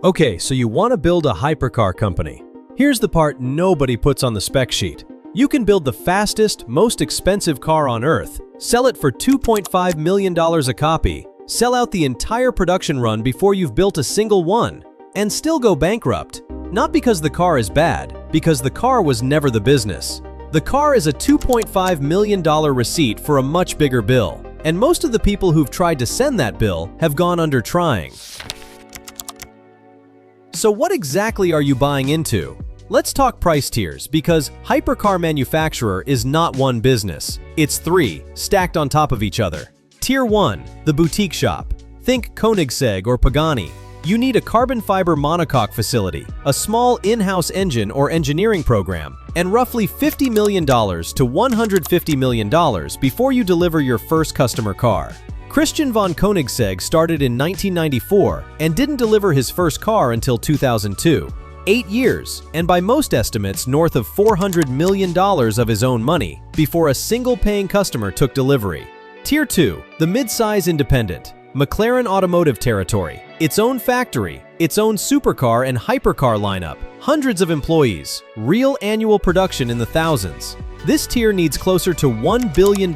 Okay, so you want to build a hypercar company. Here's the part nobody puts on the spec sheet. You can build the fastest, most expensive car on Earth, sell it for $2.5 million a copy, sell out the entire production run before you've built a single one, and still go bankrupt. Not because the car is bad, because the car was never the business. The car is a $2.5 million receipt for a much bigger bill, and most of the people who've tried to send that bill have gone under trying. So what exactly are you buying into? Let's talk price tiers, because hypercar manufacturer is not one business. It's three, stacked on top of each other. Tier 1, the boutique shop. Think Koenigsegg or Pagani. You need a carbon fiber monocoque facility, a small in-house engine or engineering program, and roughly $50 million to $150 million before you deliver your first customer car. Christian von Koenigsegg started in 1994 and didn't deliver his first car until 2002. 8 years, and by most estimates north of $400 million of his own money before a single paying customer took delivery. Tier 2, the mid-size independent. McLaren automotive territory, its own factory, its own supercar and hypercar lineup, hundreds of employees, real annual production in the thousands. This tier needs closer to $1 billion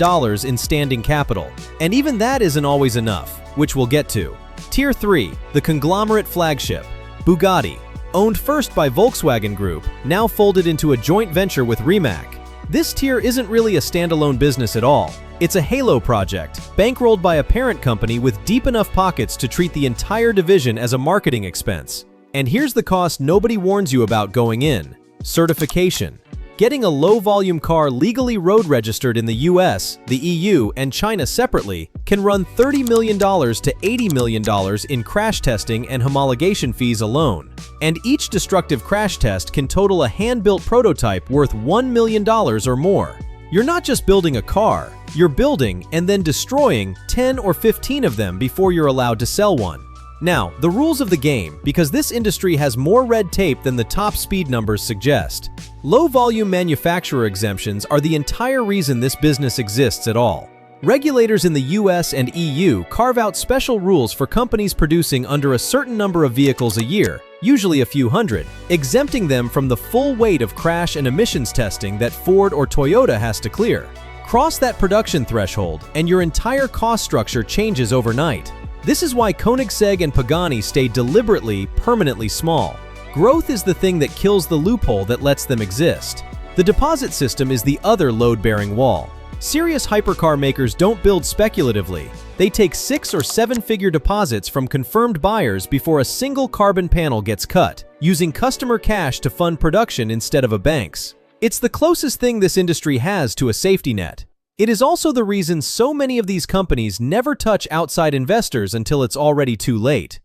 in standing capital, and even that isn't always enough, which we'll get to. Tier 3, the conglomerate flagship. Bugatti, owned first by Volkswagen Group, now folded into a joint venture with Rimac. This tier isn't really a standalone business at all. It's a halo project, bankrolled by a parent company with deep enough pockets to treat the entire division as a marketing expense. And here's the cost nobody warns you about going in: certification. Getting a low-volume car legally road registered in the US, the EU, and China separately can run $30 million to $80 million in crash testing and homologation fees alone. And each destructive crash test can total a hand-built prototype worth $1 million or more. You're not just building a car, you're building and then destroying 10 or 15 of them before you're allowed to sell one. Now, the rules of the game, because this industry has more red tape than the top speed numbers suggest. Low-volume manufacturer exemptions are the entire reason this business exists at all. Regulators in the US and EU carve out special rules for companies producing under a certain number of vehicles a year, usually a few hundred, exempting them from the full weight of crash and emissions testing that Ford or Toyota has to clear. Cross that production threshold, and your entire cost structure changes overnight. This is why Koenigsegg and Pagani stay deliberately, permanently small. Growth is the thing that kills the loophole that lets them exist. The deposit system is the other load-bearing wall. Serious hypercar makers don't build speculatively. They take 6- or 7-figure deposits from confirmed buyers before a single carbon panel gets cut, using customer cash to fund production instead of a bank's. It's the closest thing this industry has to a safety net. It is also the reason so many of these companies never touch outside investors until it's already too late.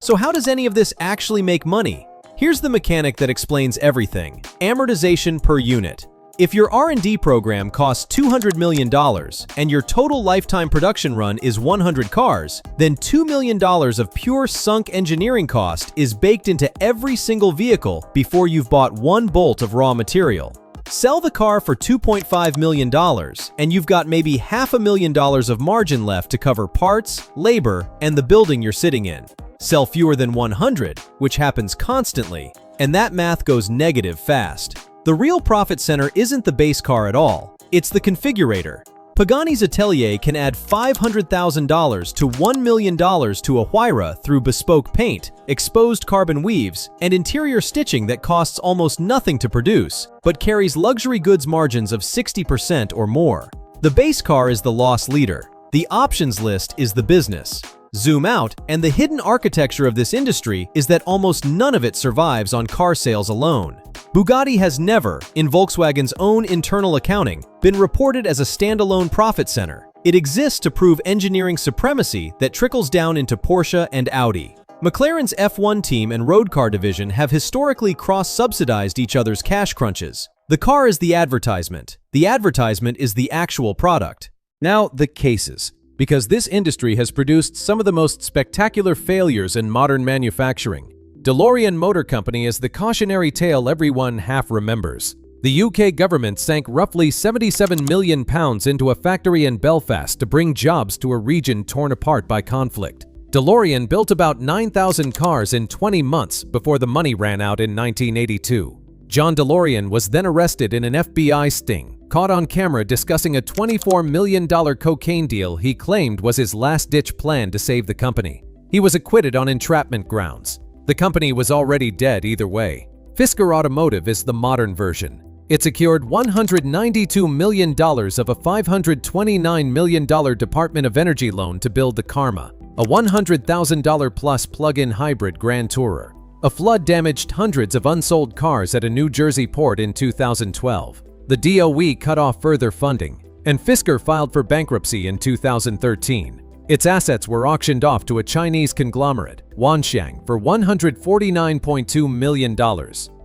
So how does any of this actually make money? Here's the mechanic that explains everything: amortization per unit. If your R&D program costs $200 million and your total lifetime production run is 100 cars, then $2 million of pure sunk engineering cost is baked into every single vehicle before you've bought one bolt of raw material. Sell the car for $2.5 million and you've got maybe $500,000 of margin left to cover parts, labor, and the building you're sitting in. Sell fewer than 100, which happens constantly, and that math goes negative fast. The real profit center isn't the base car at all, it's the configurator. Pagani's Atelier can add $500,000 to $1 million to a Huayra through bespoke paint, exposed carbon weaves, and interior stitching that costs almost nothing to produce, but carries luxury goods margins of 60% or more. The base car is the loss leader. The options list is the business. Zoom out, and the hidden architecture of this industry is that almost none of it survives on car sales alone. Bugatti has never, in Volkswagen's own internal accounting, been reported as a standalone profit center. It exists to prove engineering supremacy that trickles down into Porsche and Audi. McLaren's F1 team and road car division have historically cross-subsidized each other's cash crunches. The car is the advertisement. The advertisement is the actual product. Now, the cases. Because this industry has produced some of the most spectacular failures in modern manufacturing. DeLorean Motor Company is the cautionary tale everyone half remembers. The UK government sank roughly £77 million into a factory in Belfast to bring jobs to a region torn apart by conflict. DeLorean built about 9,000 cars in 20 months before the money ran out in 1982. John DeLorean was then arrested in an FBI sting, caught on camera discussing a $24 million cocaine deal he claimed was his last-ditch plan to save the company. He was acquitted on entrapment grounds. The company was already dead either way. Fisker Automotive is the modern version. It secured $192 million of a $529 million Department of Energy loan to build the Karma, a $100,000-plus plug-in hybrid Grand Tourer. A flood damaged hundreds of unsold cars at a New Jersey port in 2012. The DOE cut off further funding, and Fisker filed for bankruptcy in 2013. Its assets were auctioned off to a Chinese conglomerate, Wanxiang, for $149.2 million,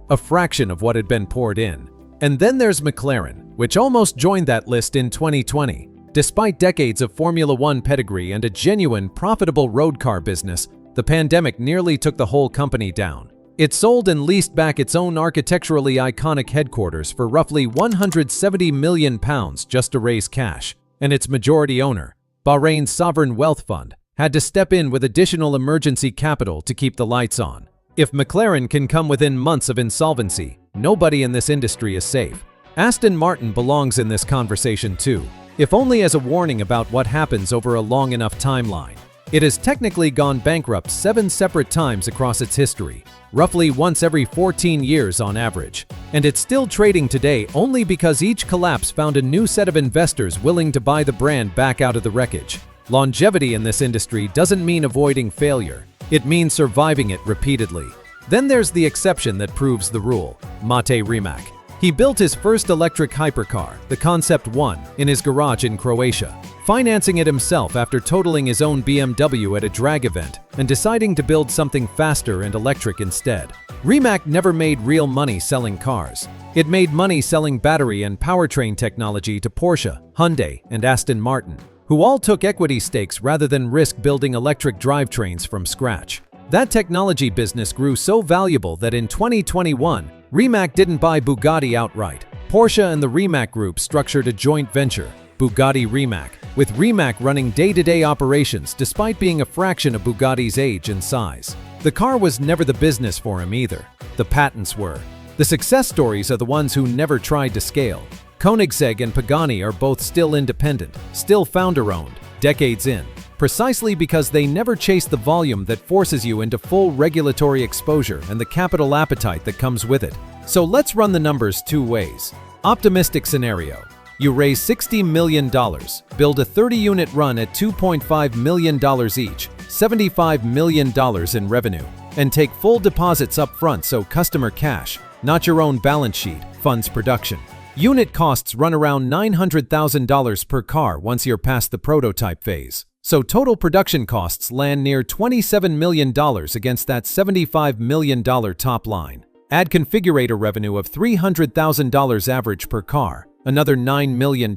a fraction of what had been poured in. And then there's McLaren, which almost joined that list in 2020. Despite decades of Formula One pedigree and a genuine, profitable road car business, the pandemic nearly took the whole company down. It sold and leased back its own architecturally iconic headquarters for roughly £170 million just to raise cash, and its majority owner, Bahrain's sovereign wealth fund, had to step in with additional emergency capital to keep the lights on. If McLaren can come within months of insolvency, nobody in this industry is safe. Aston Martin belongs in this conversation too, if only as a warning about what happens over a long enough timeline. It has technically gone bankrupt 7 separate times across its history, roughly once every 14 years on average. And it's still trading today only because each collapse found a new set of investors willing to buy the brand back out of the wreckage. Longevity in this industry doesn't mean avoiding failure. It means surviving it repeatedly. Then there's the exception that proves the rule, Mate Rimac. He built his first electric hypercar, the Concept 1, in his garage in Croatia, financing it himself after totaling his own BMW at a drag event and deciding to build something faster and electric instead. Rimac never made real money selling cars. It made money selling battery and powertrain technology to Porsche, Hyundai, and Aston Martin, who all took equity stakes rather than risk building electric drivetrains from scratch. That technology business grew so valuable that in 2021, Rimac didn't buy Bugatti outright. Porsche and the Rimac Group structured a joint venture, Bugatti Rimac, with Rimac running day-to-day operations despite being a fraction of Bugatti's age and size. The car was never the business for him either. The patents were. The success stories are the ones who never tried to scale. Koenigsegg and Pagani are both still independent, still founder-owned, decades in, precisely because they never chase the volume that forces you into full regulatory exposure and the capital appetite that comes with it. So let's run the numbers 2 ways. Optimistic scenario. You raise $60 million, build a 30-unit run at $2.5 million each, $75 million in revenue, and take full deposits up front so customer cash, not your own balance sheet, funds production. Unit costs run around $900,000 per car once you're past the prototype phase. So total production costs land near $27 million against that $75 million top line. Add configurator revenue of $300,000 average per car, another $9 million.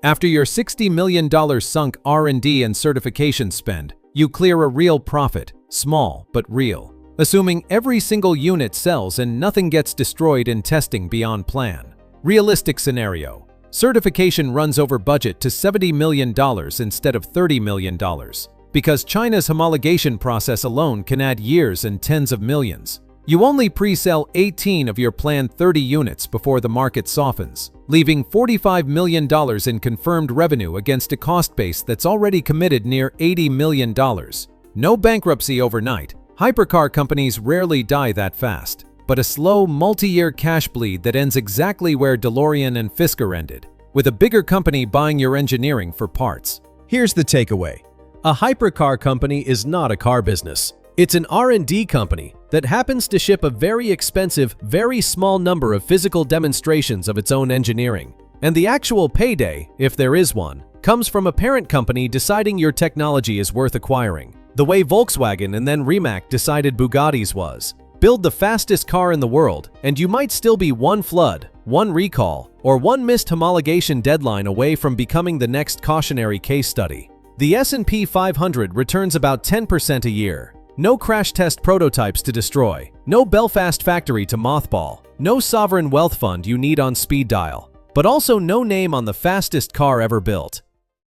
After your $60 million sunk R&D and certification spend, you clear a real profit, small but real, assuming every single unit sells and nothing gets destroyed in testing beyond plan. Realistic scenario. Certification runs over budget to $70 million instead of $30 million, because China's homologation process alone can add years and tens of millions. You only pre-sell 18 of your planned 30 units before the market softens, leaving $45 million in confirmed revenue against a cost base that's already committed near $80 million. No bankruptcy overnight. Hypercar companies rarely die that fast, but a slow, multi-year cash bleed that ends exactly where DeLorean and Fisker ended, with a bigger company buying your engineering for parts. Here's the takeaway. A hypercar company is not a car business. It's an R&D company that happens to ship a very expensive, very small number of physical demonstrations of its own engineering. And the actual payday, if there is one, comes from a parent company deciding your technology is worth acquiring, the way Volkswagen and then Rimac decided Bugatti's was. Build the fastest car in the world, and you might still be one flood, one recall, or one missed homologation deadline away from becoming the next cautionary case study. The S&P 500 returns about 10% a year. No crash test prototypes to destroy, no Belfast factory to mothball, No sovereign wealth fund you need on speed dial, but also no name on the fastest car ever built.